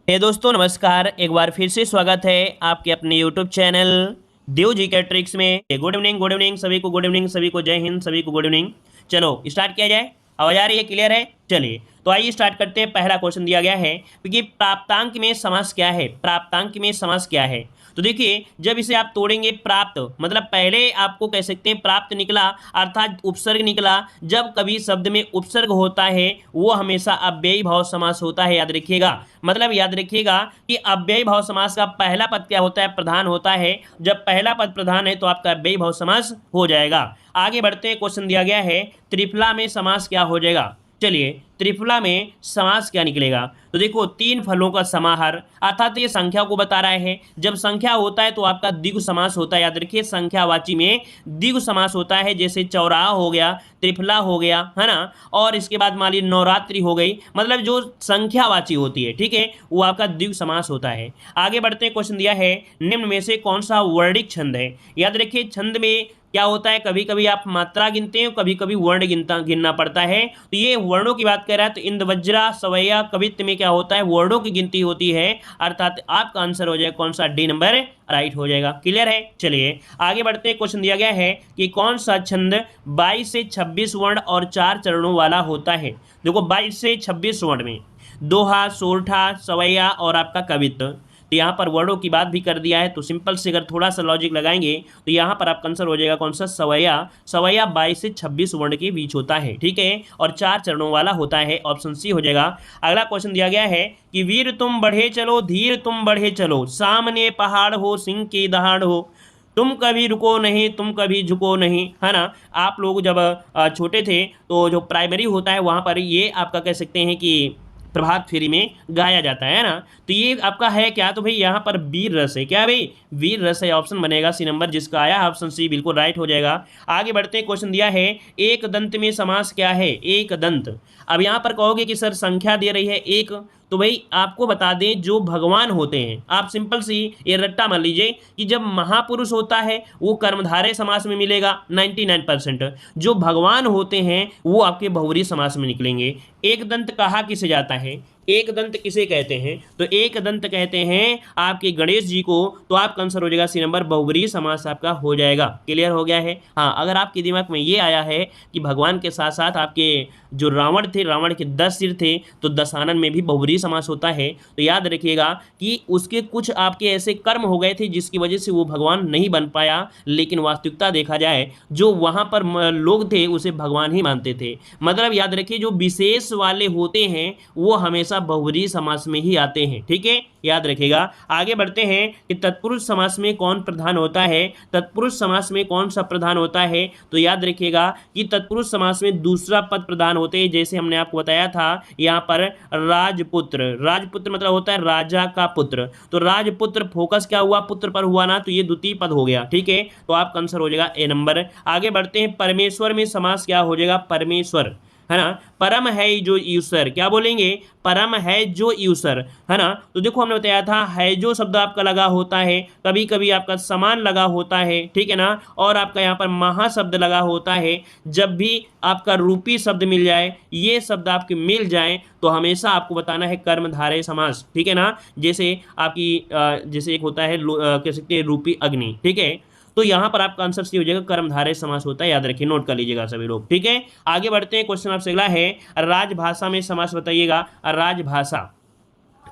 हे दोस्तों नमस्कार। एक बार फिर से स्वागत है आपके अपने यूट्यूब चैनल देव जी के ट्रिक्स में। गुड इवनिंग सभी को, गुड इवनिंग सभी को, जय हिंद सभी को, गुड इवनिंग। चलो स्टार्ट किया जाए। आवाज आ रही है? क्लियर है? चलिए तो आइए स्टार्ट करते हैं। पहला क्वेश्चन दिया गया है कि प्राप्तांक में समास क्या है। प्राप्तांक में समास क्या है? तो देखिए, जब इसे आप तोड़ेंगे, प्राप्त मतलब पहले आपको कह सकते हैं प्राप्त निकला अर्थात उपसर्ग निकला। जब कभी शब्द में उपसर्ग होता है वो हमेशा अव्ययी भाव समास होता है, याद रखिएगा। मतलब याद रखिएगा कि अव्ययी भाव समास का पहला पद क्या होता है? प्रधान होता है। जब पहला पद प्रधान है तो आपका अव्ययी भाव समास हो जाएगा। आगे बढ़ते हैं। क्वेश्चन दिया गया है त्रिफला में समास क्या हो जाएगा। चलिए, त्रिफला में समास क्या निकलेगा? तो देखो, तीन फलों का समाहार अर्थात ये संख्या को बता रहा है। जब संख्या होता है तो आपका द्विगु समास होता है। याद रखिए, संख्यावाची में द्विगु समास होता है। जैसे चौराहा हो गया, त्रिफला हो गया, है ना। और इसके बाद मान लीजिए नवरात्रि हो गई, मतलब जो संख्यावाची होती है, ठीक है, वो आपका द्विगु समास होता है। आगे बढ़ते हैं। क्वेश्चन दिया है निम्न में से कौन सा वर्णिक छंद है। याद रखिए, छंद में क्या होता है, कभी कभी आप मात्रा गिनते हैं, कभी कभी वर्ण गिनना पड़ता है। तो ये वर्णों की बात कर रहा है तो इंद वज्रा सवैया कवित्व में क्या होता है, वर्णों की गिनती होती है। अर्थात आपका आंसर हो जाएगा कौन सा? डी नंबर राइट हो जाएगा। क्लियर है? चलिए आगे बढ़ते हैं। क्वेश्चन दिया गया है कि कौन सा छंद 22 से 26 वर्ण और 4 चरणों वाला होता है। देखो, 22 से 26 वर्ण में दोहा, सोरठा, सवैया और आपका कवित्व। तो यहाँ पर वर्णों की बात भी कर दिया है, तो सिंपल से अगर थोड़ा सा लॉजिक लगाएंगे तो यहाँ पर आपका आंसर हो जाएगा कौन सा? सवैया। सवैया 22 से 26 वर्ण के बीच होता है, ठीक है, और 4 चरणों वाला होता है। ऑप्शन सी हो जाएगा। अगला क्वेश्चन दिया गया है कि वीर तुम बढ़े चलो, धीर तुम बढ़े चलो, सामने पहाड़ हो, सिंह की दहाड़ हो, तुम कभी रुको नहीं, तुम कभी झुको नहीं, है ना। आप लोग जब छोटे थे तो जो प्राइमरी होता है वहाँ पर ये आपका कह सकते हैं कि प्रभात फेरी में गाया जाता है ना। तो ये आपका है क्या? तो भाई यहाँ पर वीर रस है। क्या भाई? वीर रस है। ऑप्शन बनेगा सी नंबर, जिसका आया ऑप्शन सी बिल्कुल राइट हो जाएगा। आगे बढ़ते हैं। क्वेश्चन दिया है एक दंत में समास क्या है। एक दंत। अब यहाँ पर कहोगे कि सर संख्या दे रही है एक, तो भाई आपको बता दें जो भगवान होते हैं, आप सिंपल सी ये रट्टा मान लीजिए कि जब महापुरुष होता है वो कर्मधारय समास में मिलेगा 99%। जो भगवान होते हैं वो आपके बहुव्रीहि समास में निकलेंगे। एक दंत कहा किसे जाता है? एक दंत किसे कहते हैं? तो एक दंत कहते हैं आपके गणेश जी को। तो आपका आंसर हो जाएगा सी नंबर, बहुव्रीहि समास आपका हो जाएगा। क्लियर हो गया है? हाँ, अगर आपके दिमाग में ये आया है कि भगवान के साथ साथ आपके जो रावण थे, रावण के 10 सिर थे, तो दशानन में भी बहुव्रीहि समास होता है, तो याद रखिएगा कि उसके कुछ आपके ऐसे कर्म हो गए थे जिसकी वजह से वो भगवान नहीं बन पाया। लेकिन वास्तविकता देखा जाए जो वहाँ पर लोग थे उसे भगवान ही मानते थे। मतलब याद रखिए, जो विशेष वाले होते हैं वो हमेशा बहुव्रीहि समास में ही आते हैं, ठीक है, याद रखिएगा। आगे बढ़ते हैं कि तत्पुरुष समास में कौन प्रधान होता है। तत्पुरुष समास में कौन सा प्रधान होता है? तो याद रखिएगा कि तत्पुरुष समास में दूसरा पद प्रधान होते हैं। जैसे हमने आपको बताया था यहाँ पर राजपुत्र। राजपुत्र मतलब होता है राजा का पुत्र। तो राजपुत्र फोकस क्या हुआ? पुत्र पर हुआ ना, तो ये द्वितीय पद हो गया, ठीक है। तो आपका आंसर हो जाएगा ए नंबर। आगे बढ़ते हैं। परमेश्वर में समास क्या हो जाएगा? परमेश्वर, है ना। परम है जो ईश्वर, क्या बोलेंगे? परम है जो ईश्वर, है ना। तो देखो, हमने बताया था है जो शब्द आपका लगा होता है, कभी कभी आपका समान लगा होता है, ठीक है ना, और आपका यहाँ पर महाशब्द लगा होता है। जब भी आपका रूपी शब्द मिल जाए, ये शब्द आपके मिल जाए, तो हमेशा आपको बताना है कर्मधारय समास, ठीक है ना। जैसे आपकी जैसे एक होता है कह सकते हैं रूपी अग्नि, ठीक है। तो यहाँ पर आपका आंसर सी हो जाएगा, कर्मधारय समास होता है। याद रखिए, नोट कर लीजिएगा सभी लोग, ठीक है। आगे बढ़ते हैं। क्वेश्चन आपसे अगला है राजभाषा में समास बताइएगा। राजभाषा,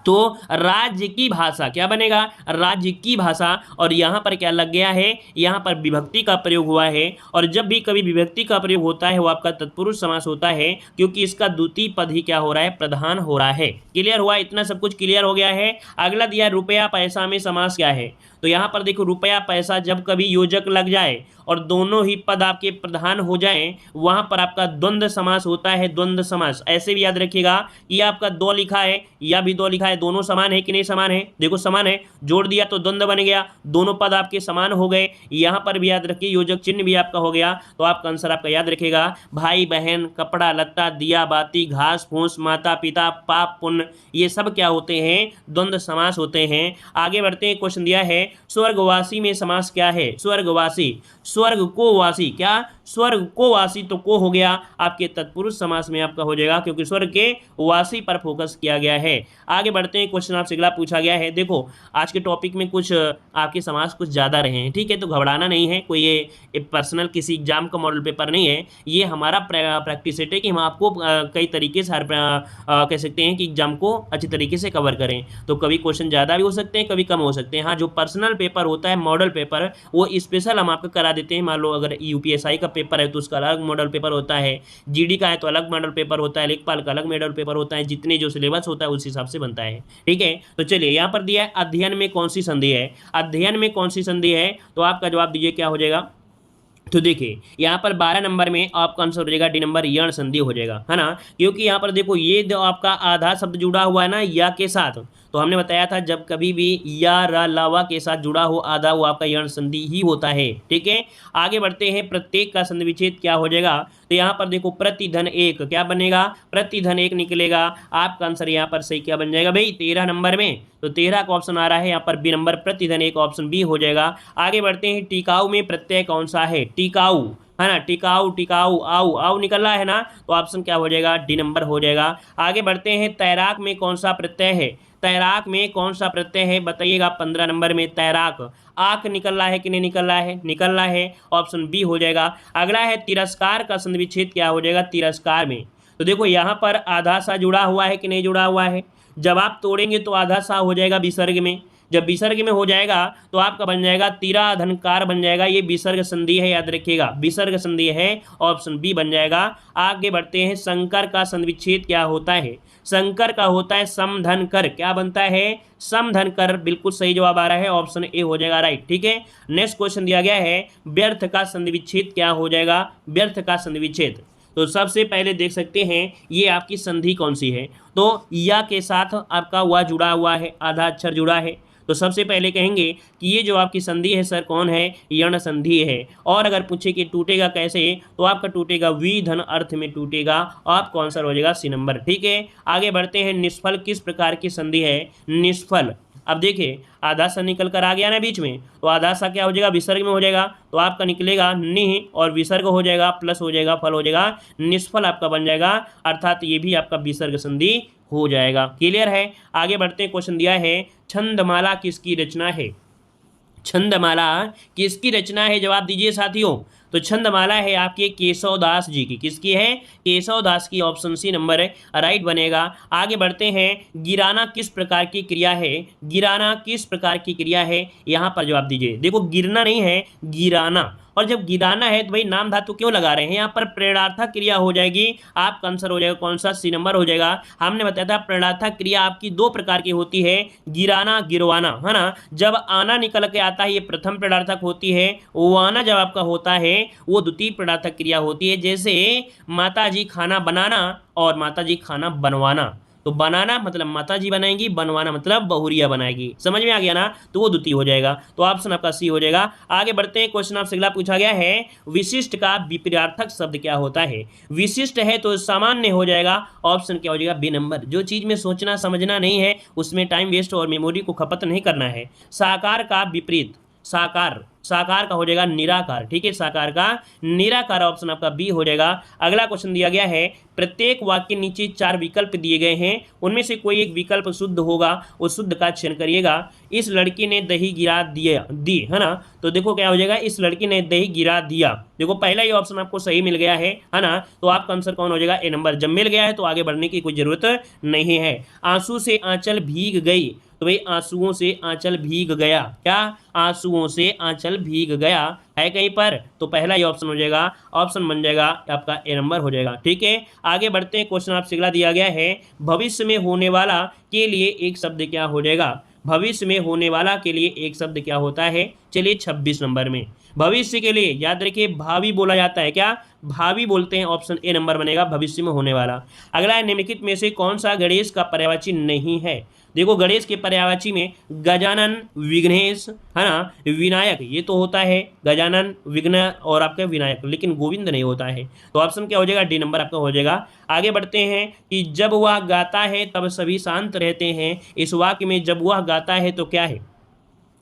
तो राज्य की भाषा क्या बनेगा? राज्य की भाषा। और यहाँ पर क्या लग गया है? यहाँ पर विभक्ति का प्रयोग हुआ है। और जब भी कभी विभक्ति का प्रयोग होता है वो आपका तत्पुरुष समास होता है, क्योंकि इसका द्वितीय पद ही क्या हो रहा है? प्रधान हो रहा है। क्लियर हुआ? इतना सब कुछ क्लियर हो गया है। अगला दिया रुपया पैसा में समास क्या है। तो यहाँ पर देखो, रुपया पैसा जब कभी योजक लग जाए और दोनों ही पद आपके प्रधान हो जाएं, वहां पर आपका द्वंद्व समास होता है। द्वंद्व समास ऐसे भी याद रखिएगा कि आपका दो लिखा है या भी दो लिखा है, दोनों समान है कि नहीं? समान है। देखो समान है, जोड़ दिया तो द्वंद्व बन गया, दोनों पद आपके समान हो गए। यहाँ पर भी याद रखिए, योजक चिन्ह भी आपका हो गया। तो आपका आंसर आपका याद रखिएगा, भाई बहन, कपड़ा लत्ता, दिया बाती, घास फूस, माता पिता, पाप पुण्य, ये सब क्या होते हैं? द्वंद्व समास होते हैं। आगे बढ़ते हैं। क्वेश्चन दिया है स्वर्गवासी में समास क्या है। स्वर्गवासी, स्वर्ग को वासी, क्या स्वर्ग को वासी, तो को हो गया आपके तत्पुरुष समास में आपका हो जाएगा, क्योंकि स्वर्ग के वासी पर फोकस किया गया है। आगे बढ़ते हैं, क्वेश्चन आपसे अगला पूछा गया है। देखो आज के टॉपिक में कुछ आपके समास कुछ ज़्यादा रहे हैं, ठीक है, तो घबराना नहीं है, कोई ये पर्सनल किसी एग्जाम का मॉडल पेपर नहीं है, ये हमारा प्रैक्टिस सेट है कि हम आपको कई तरीके से कह सकते हैं कि एग्जाम को अच्छी तरीके से कवर करें। तो कभी क्वेश्चन ज़्यादा भी हो सकते हैं, कभी कम हो सकते हैं। हाँ, जो पर्सनल पेपर होता है, मॉडल पेपर, वो स्पेशल हम आपको करा देते हैं। मान लो अगर यूपीएसआई का पेपर है तो उसका अलग मॉडल पेपर होता है, जीडी का है तो अलग मॉडल पेपर होता है, लेखपाल का अलग मॉडल पेपर होता है, जितने जो सिलेबस होता है उस हिसाब से बनता है, ठीक है। तो चलिए यहाँ पर दिया है अध्ययन में कौन सी संधि है, अध्ययन में कौन सी संधि है, तो आपका जवाब दीजिए क्या हो जाएगा। तो देखिए यहाँ पर 12 नंबर में आपका आंसर हो जाएगा डी नंबर, यण संधि हो जाएगा, है ना। क्योंकि यहाँ पर देखो ये जो आपका आधा शब्द जुड़ा हुआ है ना या के साथ, तो हमने बताया था जब कभी भी या रा लावा के साथ जुड़ा हो आधा, वो आपका यण संधि ही होता है, ठीक है। आगे बढ़ते हैं, प्रत्येक का संधि विच्छेद क्या हो जाएगा, तो यहाँ पर देखो प्रतिधन एक क्या बनेगा, प्रतिधन एक निकलेगा। आपका आंसर यहाँ पर सही क्या बन जाएगा भाई, 13 नंबर में, तो 13 का ऑप्शन आ रहा है यहाँ पर बी नंबर, प्रतिधन एक ऑप्शन बी हो जाएगा। आगे बढ़ते हैं, टिकाऊ में प्रत्यय कौन सा है, टिकाऊ, है ना, टिकाऊ टिकाऊ आओ आओ निकल रहा है ना, तो ऑप्शन क्या हो जाएगा, डी नंबर हो जाएगा। आगे बढ़ते हैं, तैराक में कौन सा प्रत्यय है, तैराक में कौन सा प्रत्यय है बताइएगा, 15 नंबर में तैराक, आंख निकल रहा है कि नहीं निकल रहा है, निकल रहा है, ऑप्शन बी हो जाएगा। अगला है तिरस्कार का संधि विच्छेद क्या हो जाएगा, तिरस्कार में, तो देखो यहाँ पर आधा सा जुड़ा हुआ है कि नहीं जुड़ा हुआ है, जब आप तोड़ेंगे तो आधा सा हो जाएगा विसर्ग में, जब विसर्ग में हो जाएगा तो आपका बन जाएगा तीरा धनकार बन जाएगा, ये विसर्ग संधि है, याद रखिएगा विसर्ग संधि है, ऑप्शन बी बन जाएगा। आगे बढ़ते हैं, शंकर का संधि विच्छेद क्या होता है, शंकर का होता है समधन कर, क्या बनता है, समधन कर, बिल्कुल सही जवाब आ रहा है, ऑप्शन ए हो जाएगा राइट, ठीक है। नेक्स्ट क्वेश्चन दिया गया है, व्यर्थ का संधि विच्छेद क्या हो जाएगा, व्यर्थ का संधि विच्छेद, तो सबसे पहले देख सकते हैं ये आपकी संधि कौन सी है, तो या के साथ आपका वह जुड़ा हुआ है, आधा अक्षर जुड़ा है, तो सबसे पहले कहेंगे कि ये जो आपकी संधि है सर कौन है, यण संधि है। और अगर पूछे कि टूटेगा कैसे, तो आपका टूटेगा वी धन अर्थ में टूटेगा, आपका आंसर हो जाएगा सी नंबर, ठीक है। आगे बढ़ते हैं, निष्फल किस प्रकार की संधि है, निष्फल, अब देखिए आधा सा निकल कर आ गया ना बीच में, तो आधा सा क्या हो जाएगा, विसर्ग में हो जाएगा, तो आपका निकलेगा निह और विसर्ग हो जाएगा, प्लस हो जाएगा, फल हो जाएगा, निष्फल आपका बन जाएगा, अर्थात ये भी आपका विसर्ग संधि हो जाएगा। क्लियर है। आगे बढ़ते हैं, क्वेश्चन दिया है, छंदमाला किसकी रचना है, छंदमाला किसकी रचना है, जवाब दीजिए साथियों। तो छंदमाला है आपके केशव दास जी की, किसकी है, केशव दास की, ऑप्शन सी नंबर राइट बनेगा। आगे बढ़ते हैं, गिराना किस प्रकार की क्रिया है, गिराना किस प्रकार की क्रिया है, यहाँ पर जवाब दीजिए। देखो गिरना नहीं है, गिराना, और जब गिराना है तो भाई नाम धातु क्यों लगा रहे हैं, यहाँ पर प्रेरणार्थक क्रिया हो जाएगी, आपका आंसर हो जाएगा कौन सा, सी नंबर हो जाएगा। हमने बताया था प्रेरणार्थक क्रिया आपकी दो प्रकार की होती है, गिराना गिरवाना, है ना। जब आना निकल के आता है ये प्रथम प्रेरणार्थक होती है, वाना जब आपका होता है वो द्वितीय प्रेरणार्थक क्रिया होती है। जैसे माता जी खाना बनाना और माता जी खाना बनवाना, तो बनाना मतलब माता जी बनाएंगी, बनवाना मतलब बहुरिया बनाएगी, समझ में आ गया ना, तो वो द्वितीय हो जाएगा, तो ऑप्शन आपका सी हो जाएगा। आगे बढ़ते हैं, क्वेश्चन आपसे अगला पूछा गया है, विशिष्ट का विपरीतार्थक शब्द क्या होता है, विशिष्ट है तो सामान्य हो जाएगा, ऑप्शन क्या हो जाएगा, बी नंबर। जो चीज में सोचना समझना नहीं है उसमें टाइम वेस्ट और मेमोरी को खपत नहीं करना है। साकार का विपरीत, साकार, साकार का हो जाएगा निराकार, ठीक है, साकार का निराकार, ऑप्शन आपका बी हो जाएगा। अगला क्वेश्चन दिया गया है, प्रत्येक वाक्य के नीचे 4 विकल्प दिए गए हैं, उनमें से कोई एक विकल्प शुद्ध होगा, उस शुद्ध का चयन करिएगा। इस लड़की ने दही गिरा दिया, दी, है ना, तो देखो क्या हो जाएगा, इस लड़की ने दही गिरा दिया, देखो पहला ही ऑप्शन आपको सही मिल गया है ना, तो आपका आंसर कौन हो जाएगा, ए नंबर। जब मिल गया है तो आगे बढ़ने की कोई जरूरत नहीं है। आंसू से आंचल भीग गई, तो भाई आंसुओं से आंचल भीग गया, क्या, आंसुओं से आंचल भीग गया है कहीं पर, तो पहला ही ऑप्शन हो जाएगा, ऑप्शन बन जाएगा आपका ए नंबर हो जाएगा, ठीक है। आगे बढ़ते हैं, क्वेश्चन आपसे अगला दिया गया है, भविष्य में होने वाला के लिए एक शब्द क्या हो जाएगा, भविष्य में होने वाला के लिए एक शब्द क्या होता है, चलिए 26 नंबर में, भविष्य के लिए याद रखिए भावी बोला जाता है, क्या, भावी बोलते हैं, ऑप्शन ए नंबर बनेगा, भविष्य में होने वाला। अगला है, निम्नलिखित में से कौन सा गणेश का पर्यायवाची नहीं है, देखो गणेश के पर्यायवाची में गजानन, विघ्नेश, है ना, विनायक, ये तो होता है गजानन, विघ्न और आपका विनायक, लेकिन गोविंद नहीं होता है, तो ऑप्शन क्या हो जाएगा, डी नंबर आपका हो जाएगा। आगे बढ़ते हैं कि जब वह गाता है तब सभी शांत रहते हैं, इस वाक्य में जब वह गाता है तो क्या है,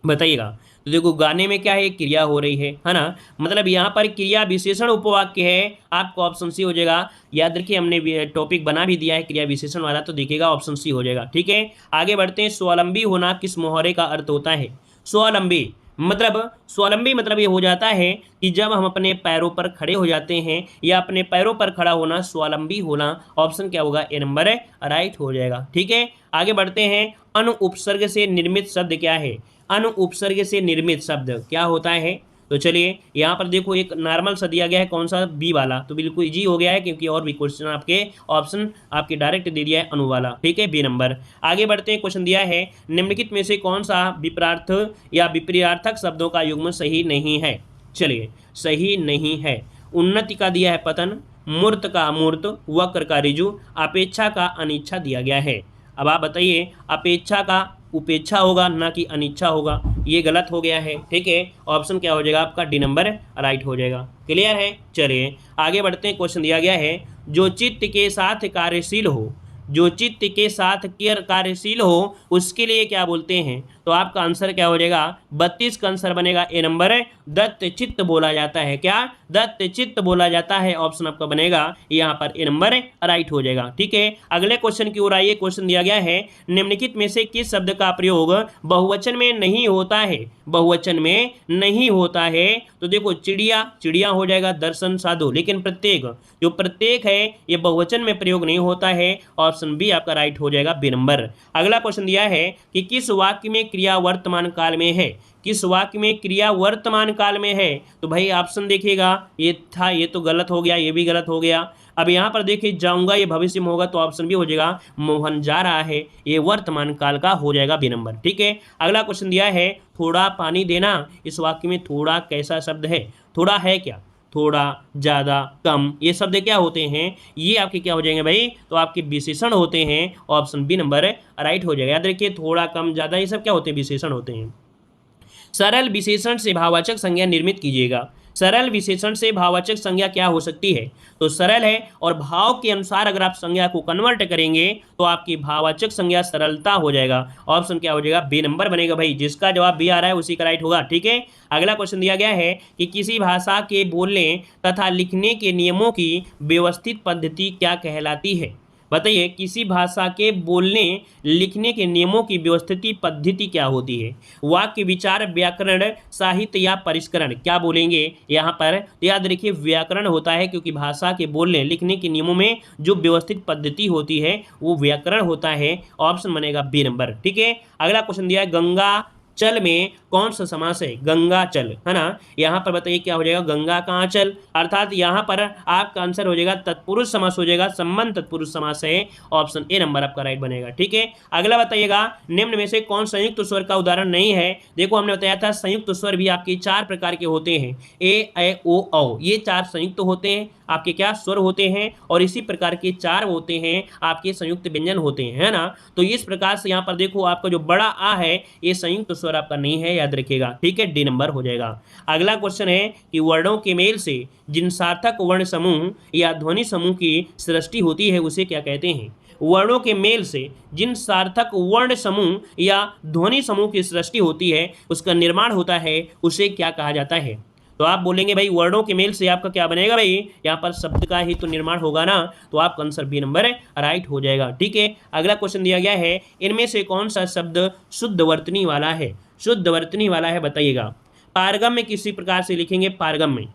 बताइएगा। तो देखो गाने में क्या है, क्रिया हो रही है ना, मतलब यहाँ पर क्रिया विशेषण उपवाक्य है, आपको ऑप्शन सी हो जाएगा। याद रखिए हमने टॉपिक बना भी दिया है क्रिया विशेषण वाला, तो देखिएगा ऑप्शन सी हो जाएगा। ठीक है, आगे बढ़ते हैं। स्वावलंबी होना किस मुहावरे का अर्थ होता है? स्वावलंबी मतलब ये हो जाता है कि जब हम अपने पैरों पर खड़े हो जाते हैं, या अपने पैरों पर खड़ा होना स्वावलंबी होना। ऑप्शन क्या होगा? ए नंबर है, राइट हो जाएगा। ठीक है, आगे बढ़ते हैं। अनु उपसर्ग से निर्मित शब्द क्या है? अनु उपसर्ग से निर्मित शब्द क्या होता है? तो चलिए यहाँ पर देखो एक नॉर्मल सा दिया गया है, कौन सा? बी वाला, तो बिल्कुल इजी हो गया है क्योंकि और भी क्वेश्चन आपके ऑप्शन आपके डायरेक्ट दे दिया है अनु वाला। ठीक है, बी नंबर। आगे बढ़ते हैं, क्वेश्चन दिया है निम्नलिखित में से कौन सा विपरार्थ या विपरीतार्थक शब्दों का युग्म सही नहीं है? चलिए, सही नहीं है। उन्नति का दिया है पतन, मूर्त का अमूर्त, वक्र का ऋजु, अपेक्षा का अनिच्छा दिया गया है। अब आप बताइए, अपेक्षा का उपेक्षा होगा ना कि अनिच्छा होगा? ये गलत हो गया है। ठीक है, ऑप्शन क्या हो जाएगा आपका? डी नंबर राइट हो जाएगा। क्लियर है? चलिए आगे बढ़ते हैं। क्वेश्चन दिया गया है जो चित्त के साथ कार्यशील हो, जो चित्त के साथ कार्यशील हो उसके लिए क्या बोलते हैं? तो आपका आंसर क्या हो जाएगा? 32 का आंसर बनेगा ए नंबर है, दत्त चित्त बोला जाता है। क्या? दत्त चित्त बोला जाता है। ऑप्शन आपका बनेगा यहाँ पर ए नंबर राइट हो जाएगा। ठीक है, अगले क्वेश्चन की ओर आइए। क्वेश्चन दिया गया है निम्नलिखित में से किस शब्द का प्रयोग बहुवचन में नहीं होता है? बहुवचन में नहीं होता है। तो देखो चिड़िया, चिड़िया हो जाएगा, दर्शन साधु, लेकिन प्रत्येक, जो प्रत्येक है ये बहुवचन में प्रयोग नहीं होता है। ऑप्शन बी आपका राइट हो जाएगा, बी नंबर। अगला क्वेश्चन दिया है कि किस वाक्य में क्रिया वर्तमान काल में है? किस वाक्य में क्रिया वर्तमान काल में है? तो भाई ऑप्शन देखिएगा, ये था, ये तो गलत हो गया, ये भी गलत हो गया। अब यहाँ पर देखिए जाऊंगा, ये भविष्य में होगा, तो ऑप्शन भी हो जाएगा मोहन जा रहा है, ये वर्तमान काल का हो जाएगा, बी नंबर। ठीक है, अगला क्वेश्चन दिया है थोड़ा पानी देना। इस वाक्य में थोड़ा कैसा शब्द है? थोड़ा है क्या? थोड़ा, ज़्यादा, कम, ये शब्द क्या होते हैं? ये आपके क्या हो जाएंगे भाई? तो आपके विशेषण होते हैं। ऑप्शन बी नंबर राइट हो जाएगा। याद रखिए थोड़ा, कम, ज़्यादा, ये सब क्या होते हैं? विशेषण होते हैं। सरल विशेषण से भाववाचक संज्ञा निर्मित कीजिएगा। सरल विशेषण से भाववाचक संज्ञा क्या हो सकती है? तो सरल है और भाव के अनुसार अगर आप संज्ञा को कन्वर्ट करेंगे तो आपकी भाववाचक संज्ञा सरलता हो जाएगा। ऑप्शन क्या हो जाएगा? बी नंबर बनेगा भाई। जिसका जवाब बी आ रहा है उसी का राइट होगा। ठीक है, अगला क्वेश्चन दिया गया है कि किसी भाषा के बोलने तथा लिखने के नियमों की व्यवस्थित पद्धति क्या कहलाती है? बताइए, किसी भाषा के बोलने लिखने के नियमों की व्यवस्थित पद्धति क्या होती है? वाक्य, विचार, व्याकरण, साहित्य या परिष्करण, क्या बोलेंगे यहाँ पर? याद रखिए व्याकरण होता है, क्योंकि भाषा के बोलने लिखने के नियमों में जो व्यवस्थित पद्धति होती है वो व्याकरण होता है। ऑप्शन बनेगा बी नंबर। ठीक है, अगला क्वेश्चन दिया है गंगा चल में कौन सा समास है? गंगा चल, है ना। यहाँ पर बताइए क्या हो जाएगा? गंगा का आंचल, अर्थात यहाँ पर आपका आंसर हो जाएगा तत्पुरुष समास हो जाएगा, संबंध तत्पुरुष समास है। ऑप्शन ए नंबर आपका राइट बनेगा। ठीक है, अगला बताइएगा निम्न में से कौन संयुक्त स्वर का उदाहरण नहीं है? देखो हमने बताया था संयुक्त स्वर भी आपके 4 प्रकार के होते हैं, ए, ऐ, ओ, औ, ये 4 संयुक्त होते हैं आपके क्या स्वर होते हैं, और इसी प्रकार के 4 होते हैं आपके संयुक्त व्यंजन होते हैं, है ना। तो इस प्रकार से यहाँ पर देखो आपका जो बड़ा आ है ये संयुक्त स्वर आपका नहीं है, याद रखिएगा। ठीक है, डी नंबर हो जाएगा। अगला क्वेश्चन है कि वर्णों के मेल से जिन सार्थक वर्ण समूह या ध्वनि समूह की सृष्टि होती है उसे क्या कहते हैं? वर्णों के मेल से जिन सार्थक वर्ण समूह या ध्वनि समूह की सृष्टि होती है, उसका निर्माण होता है, उसे क्या कहा जाता है? तो आप बोलेंगे भाई वर्णों के मेल से आपका क्या बनेगा भाई? यहाँ पर शब्द का ही तो निर्माण होगा ना, तो आपका आंसर बी नंबर राइट हो जाएगा। ठीक है, अगला क्वेश्चन दिया गया है इनमें से कौन सा शब्द शुद्ध वर्तनी वाला है? शुद्ध वर्तनी वाला है, बताइएगा। पारगम में किसी प्रकार से लिखेंगे? पारगम में,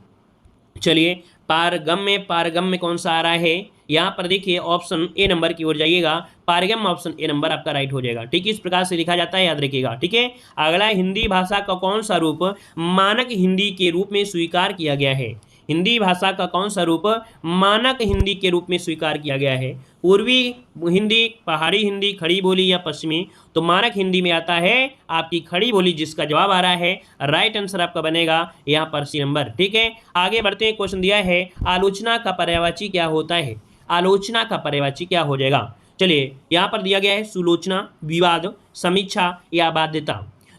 चलिए पारगम में कौन सा आ रहा है? यहाँ पर देखिए ऑप्शन ए नंबर की ओर जाइएगा, पारगम ऑप्शन ए नंबर आपका राइट हो जाएगा। ठीक है, इस प्रकार से लिखा जाता है, याद रखिएगा। ठीक है, अगला हिंदी भाषा का कौन सा रूप मानक हिंदी के रूप में स्वीकार किया गया है? हिंदी भाषा का कौन सा रूप मानक हिंदी के रूप में स्वीकार किया गया है? पूर्वी हिंदी, पहाड़ी हिंदी, खड़ी बोली या पश्चिमी? तो मानक हिंदी में आता है आपकी खड़ी बोली, जिसका जवाब आ रहा है राइट आंसर आपका बनेगा यहाँ पर सी नंबर। ठीक है, आगे बढ़ते हैं। क्वेश्चन दिया है आलोचना का पर्यायवाची क्या होता है? आलोचना का पर्यायवाची क्या हो जाएगा? चलिए यहाँ पर दिया गया है सुलोचना, विवाद, समीक्षा या बाध्यता।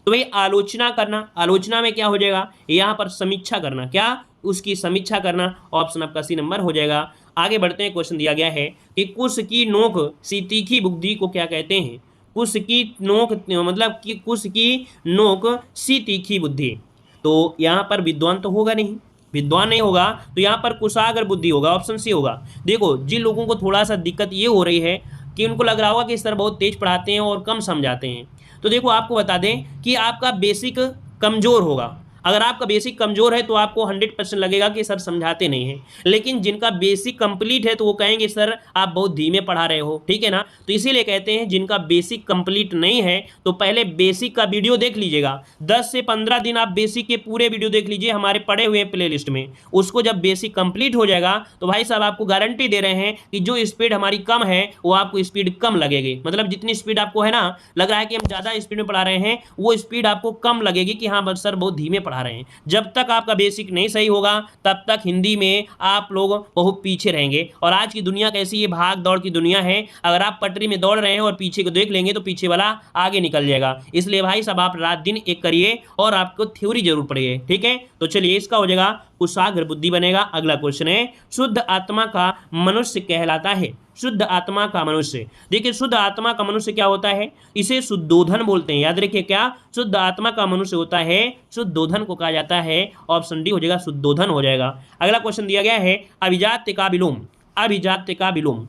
तो भाई आलोचना करना, आलोचना में क्या हो जाएगा? यहाँ पर समीक्षा करना, क्या? उसकी समीक्षा करना। ऑप्शन आपका सी नंबर हो जाएगा। आगे बढ़ते हैं। क्वेश्चन दिया गया है कि कुश की नोक सी तीखी बुद्धि को क्या कहते हैं? कुश की नोक, मतलब कि कुश की नोक सी तीखी बुद्धि। तो यहाँ पर विद्वान तो होगा नहीं, विद्वान नहीं होगा, तो यहाँ पर कुशाग्र बुद्धि होगा, ऑप्शन सी होगा। देखो जिन लोगों को थोड़ा सा दिक्कत ये हो रही है कि उनको लग रहा होगा कि सर बहुत तेज पढ़ाते हैं और कम समझाते हैं, तो देखो आपको बता दें कि आपका बेसिक कमजोर होगा। अगर आपका बेसिक कमजोर है तो आपको 100% लगेगा कि सर समझाते नहीं हैं, लेकिन जिनका बेसिक कंप्लीट है तो वो कहेंगे सर आप बहुत धीमे पढ़ा रहे हो, ठीक है ना। तो इसीलिए कहते हैं जिनका बेसिक कंप्लीट नहीं है तो पहले बेसिक का वीडियो देख लीजिएगा, 10 से 15 दिन आप बेसिक के पूरे वीडियो देख लीजिए हमारे पड़े हुए प्ले लिस्ट में। उसको जब बेसिक कंप्लीट हो जाएगा तो भाई साहब आपको गारंटी दे रहे हैं कि जो स्पीड हमारी कम है वो आपको स्पीड कम लगेगी, मतलब जितनी स्पीड आपको है ना लग रहा है कि हम ज़्यादा स्पीड में पढ़ा रहे हैं, वो स्पीड आपको कम लगेगी कि हाँ सर बहुत धीमे पढ़ा रहे हैं। जब तक आपका बेसिक नहीं सही होगा तब तक हिंदी में आप लोग बहुत पीछे रहेंगे। और आज की दुनिया कैसी है, भाग दौड़ की दुनिया है, अगर आप पटरी में दौड़ रहे हैं और पीछे को देख लेंगे तो पीछे वाला आगे निकल जाएगा। इसलिए भाई सब आप रात दिन एक करिए और आपको थ्योरी जरूर पढ़िए, ठीक है। तो चलिए इसका हो जाएगा कुशाग्र बुद्धि बनेगा। अगला क्वेश्चन है शुद्ध आत्मा का मनुष्य कहलाता है। शुद्ध आत्मा का मनुष्य, देखिए शुद्ध आत्मा का मनुष्य क्या होता है, इसे शुद्धोधन बोलते हैं, याद रखिए क्या शुद्ध आत्मा का मनुष्य होता है, शुद्धोधन को कहा जाता है। ऑप्शन डी हो जाएगा, शुद्धोधन हो जाएगा। अगला क्वेश्चन दिया गया है अभिजात्य का विलोम। अभिजात्य का विलोम,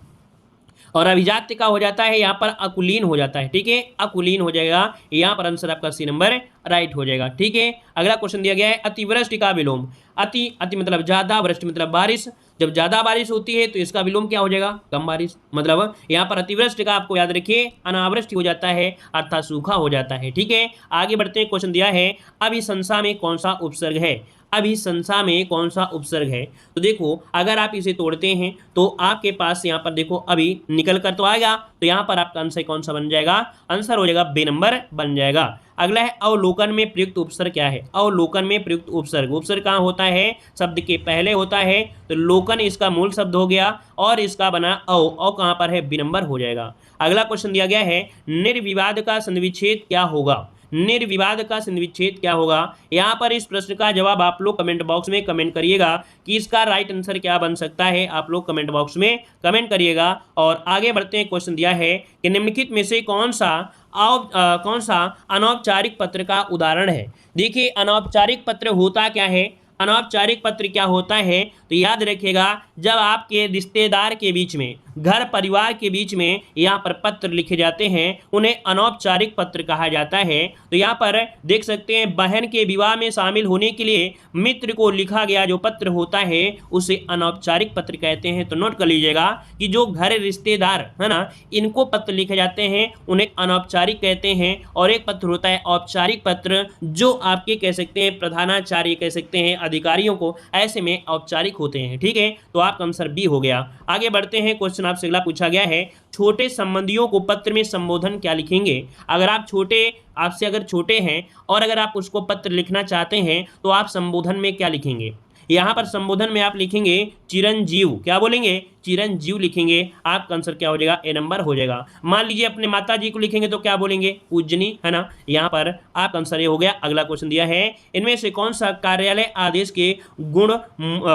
और अभिजात्य का हो जाता है यहाँ पर अकुलीन हो जाता है, ठीक है, अकुलीन हो जाएगा। यहाँ पर आंसर आपका सी नंबर राइट हो जाएगा, ठीक है। अगला क्वेश्चन दिया गया है अतिवृष्टि का विलोम। अति, अति मतलब ज्यादा, वृष्टि मतलब बारिश। जब ज्यादा बारिश होती है तो इसका विलोम क्या हो जाएगा, कम बारिश। मतलब यहाँ पर अतिवृष्टि का आपको याद रखिए अनावृष्टि हो जाता है अर्थात सूखा हो जाता है, ठीक है। आगे बढ़ते हैं, क्वेश्चन दिया है अभिशंसा में कौन सा उपसर्ग है। अभिशंसा में कौन सा उपसर्ग है, तो देखो अगर आप इसे तोड़ते हैं तो आपके पास यहाँ पर देखो अभी निकल कर तो आएगा, तो यहाँ पर आपका आंसर कौन सा बन जाएगा, आंसर हो जाएगा बे नंबर बन जाएगा। अगला है अवलोकन में प्रयुक्त उपसर्ग क्या है। अवलोकन में प्रयुक्त उपसर्ग, उपसर्ग कहाँ होता है, शब्द के पहले होता है, तो लोकन इसका मूल शब्द हो गया और इसका बना अव कहाँ पर है, बी नंबर हो जाएगा। अगला क्वेश्चन दिया गया है निर्विवाद का संधिविच्छेद क्या होगा। निर्विवाद का संधिविच्छेद क्या होगा। यहाँ पर इस प्रश्न का जवाब आप लोग कमेंट बॉक्स में कमेंट करिएगा कि इसका राइट आंसर क्या बन सकता है, आप लोग कमेंट बॉक्स में कमेंट करिएगा। और आगे बढ़ते हैं, क्वेश्चन दिया है कि निम्नलिखित में से कौन सा अनौपचारिक पत्र का उदाहरण है। देखिए अनौपचारिक पत्र होता क्या है, अनौपचारिक पत्र क्या होता है, तो याद रखिएगा जब आपके रिश्तेदार के बीच में, घर परिवार के बीच में यहाँ पर पत्र लिखे जाते हैं उन्हें अनौपचारिक पत्र कहा जाता है। तो यहाँ पर देख सकते हैं बहन के विवाह में शामिल होने के लिए मित्र को लिखा गया जो पत्र होता है उसे अनौपचारिक पत्र कहते हैं। तो नोट कर लीजिएगा कि जो घर रिश्तेदार है ना इनको पत्र लिखे जाते हैं उन्हें अनौपचारिक कहते हैं, और एक पत्र होता है औपचारिक पत्र जो आपके कह सकते हैं प्रधानाचार्य कह सकते हैं अधिकारियों को, ऐसे में औपचारिक होते हैं, ठीक है। तो आपका आंसर बी हो गया। आगे बढ़ते हैं, क्वेश्चन आपसे अगला पूछा गया है छोटे संबंधियों को पत्र में संबोधन क्या लिखेंगे। अगर आप आपसे अगर छोटे हैं और अगर आप उसको पत्र लिखना चाहते हैं तो आप संबोधन में क्या लिखेंगे। यहाँ पर संबोधन में आप लिखेंगे चिरंजीव, क्या बोलेंगे, चिरंजीव लिखेंगे। आपका आंसर क्या हो जाएगा, ए नंबर हो जाएगा। मान लीजिए अपने माता जी को लिखेंगे तो क्या बोलेंगे, पूजनी, है ना। यहाँ पर आपका आंसर ये हो गया। अगला क्वेश्चन दिया है इनमें से कौन सा कार्यालय आदेश के गुण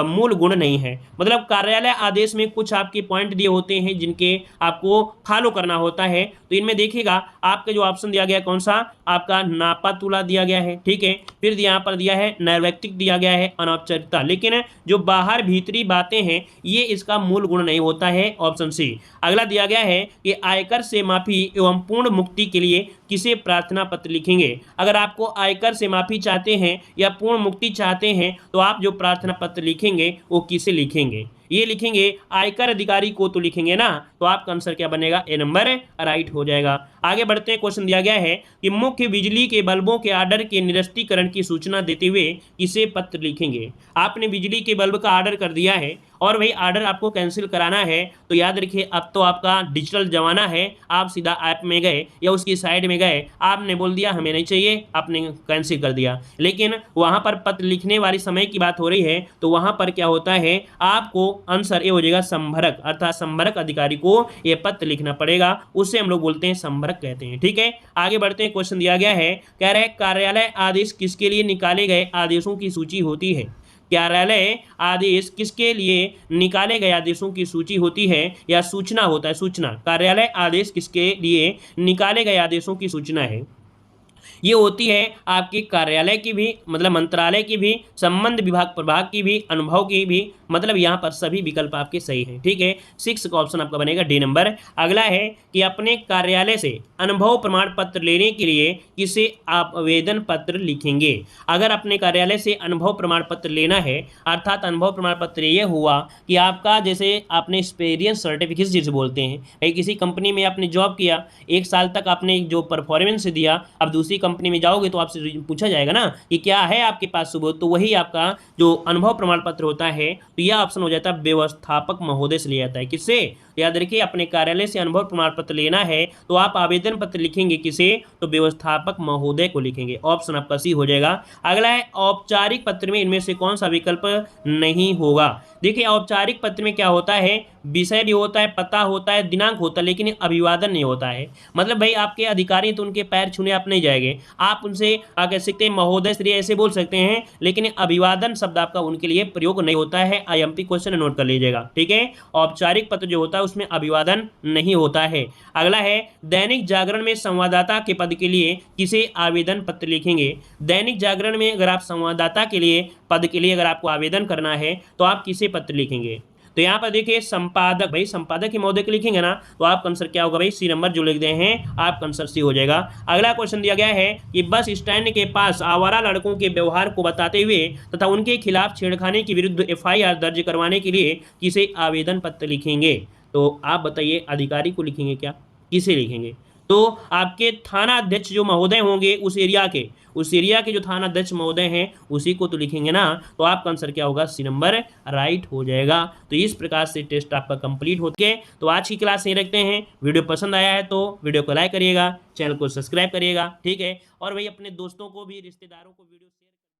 मूल गुण नहीं है। मतलब कार्यालय आदेश में कुछ आपके पॉइंट दिए होते हैं जिनके आपको फॉलो करना होता है। तो इनमें देखिएगा आपके जो ऑप्शन दिया गया कौन सा, आपका नापा तुला दिया गया है, ठीक है। फिर यहाँ पर दिया है नैर्व्यक्तिक दिया गया है, अनौपचारिकता, लेकिन जो बाहर भीतरी बातें हैं ये इसका मूल गुण नहीं होता है, ऑप्शन सी। अगला दिया गया है कि आयकर से माफी एवं पूर्ण मुक्ति के लिए किसे प्रार्थना पत्र लिखेंगे। अगर आपको आयकर से माफी चाहते हैं या पूर्ण मुक्ति चाहते हैं तो आप जो प्रार्थना पत्र लिखेंगे वो किसे लिखेंगे, ये लिखेंगे आयकर अधिकारी को तो लिखेंगे ना। तो आपका आंसर क्या बनेगा, ए नंबर राइट हो जाएगा। आगे बढ़ते हैं, क्वेश्चन दिया गया है कि मुख्य बिजली के बल्बों के आर्डर के निरस्तीकरण की सूचना देते हुए किसे पत्र लिखेंगे। आपने बिजली के बल्ब का आर्डर कर दिया है और वही आर्डर आपको कैंसिल कराना है, तो याद रखिए अब तो आपका डिजिटल जमाना है, आप सीधा ऐप में गए या उसकी साइड में गए, आपने बोल दिया हमें नहीं चाहिए, आपने कैंसिल कर दिया। लेकिन वहाँ पर पत्र लिखने वाली समय की बात हो रही है तो वहाँ पर क्या होता है, आपको आंसर ये हो जाएगा संभरक, अर्थात संभरक अधिकारी को ये पत्र लिखना पड़ेगा, उससे हम लोग बोलते हैं संभरक कहते हैं, ठीक है। आगे बढ़ते हैं, क्वेश्चन दिया गया है, कह रहे कार्यालय आदेश किसके लिए निकाले गए आदेशों की सूची होती है। कार्यालय आदेश किसके लिए निकाले गए आदेशों की सूची होती है या सूचना होता है। सूचना, कार्यालय आदेश किसके लिए निकाले गए आदेशों की सूचना है। ये होती है आपकी कार्यालय की भी, मतलब मंत्रालय की भी, संबंध विभाग प्रभाग की भी, अनुभव की भी, मतलब यहाँ पर सभी विकल्प आपके सही हैं। ठीक है, 6 का ऑप्शन आपका बनेगा डी नंबर। अगला है कि अपने कार्यालय से अनुभव प्रमाण पत्र लेने के लिए किसे आप आवेदन पत्र लिखेंगे। अगर अपने कार्यालय से अनुभव प्रमाण पत्र लेना है, अर्थात अनुभव प्रमाण पत्र ये हुआ कि आपका जैसे आपने एक्सपीरियंस सर्टिफिकेट जिसे बोलते हैं, भाई किसी कंपनी में आपने जॉब किया, 1 साल तक आपने जो परफॉर्मेंस दिया, अब दूसरी कंपनी में जाओगे तो आपसे पूछा जाएगा ना कि क्या है आपके पास सबूत, तो वही आपका जो अनुभव प्रमाण पत्र होता है, तो यह ऑप्शन हो जाता है व्यवस्थापक महोदय से लिया जाता है। किससे? याद रखिए, अपने कार्यालय से अनुभव प्रमाण पत्र लेना है तो आप आवेदन पत्र लिखेंगे किसे, तो व्यवस्थापक महोदय को लिखेंगे। ऑप्शन आपका सी हो जाएगा। अगला है औपचारिक पत्र में इनमें से कौन सा विकल्प नहीं होगा। देखिए, औपचारिक पत्र में क्या होता है, विषय भी होता है, पता होता है, दिनांक होता है, लेकिन अभिवादन नहीं होता है। मतलब भाई आपके अधिकारी तो उनके पैर छूने आप नहीं जाएंगे, आप उनसे कह सकते हैं महोदय श्री ऐसे बोल सकते हैं, लेकिन अभिवादन शब्द आपका उनके लिए प्रयोग नहीं होता है। आईएमपी क्वेश्चन नोट कर लीजिएगा। ठीक है, औपचारिक पत्र जो होता है उसमें अभिवादन नहीं होता है। अगला है दैनिक जागरण में संवाददाता के पद के लिए किसे आवेदन पत्र लिखेंगे। दैनिक जागरण में अगर आप संवाददाता के लिए पद के लिए अगर आपको आवेदन करना है तो आप किसे पत्र लिखेंगे। तो यहाँ पर देखिए संपादक, भाई संपादक के महोदय के लिखेंगे ना, तो आप आंसर क्या होगा भाई, सी नंबर जो लिख दे हैं आप आंसर सी हो जाएगा। अगला क्वेश्चन दिया गया है कि बस स्टैंड के पास आवारा लड़कों के व्यवहार को बताते हुए तथा उनके खिलाफ छेड़खानी के विरुद्ध एफआईआर दर्ज करवाने के लिए किसे आवेदन पत्र लिखेंगे। तो आप बताइए, अधिकारी को लिखेंगे क्या, किसे लिखेंगे। तो आपके थाना अध्यक्ष जो महोदय होंगे उस एरिया के जो थाना अध्यक्ष महोदय हैं उसी को तो लिखेंगे ना। तो आपका आंसर क्या होगा, सी नंबर राइट हो जाएगा। तो इस प्रकार से टेस्ट आपका कंप्लीट होते हैं। तो आज की क्लास यहीं रखते हैं। वीडियो पसंद आया है तो वीडियो को लाइक करिएगा, चैनल को सब्सक्राइब करिएगा। ठीक है, और भाई अपने दोस्तों को भी, रिश्तेदारों को वीडियो शेयर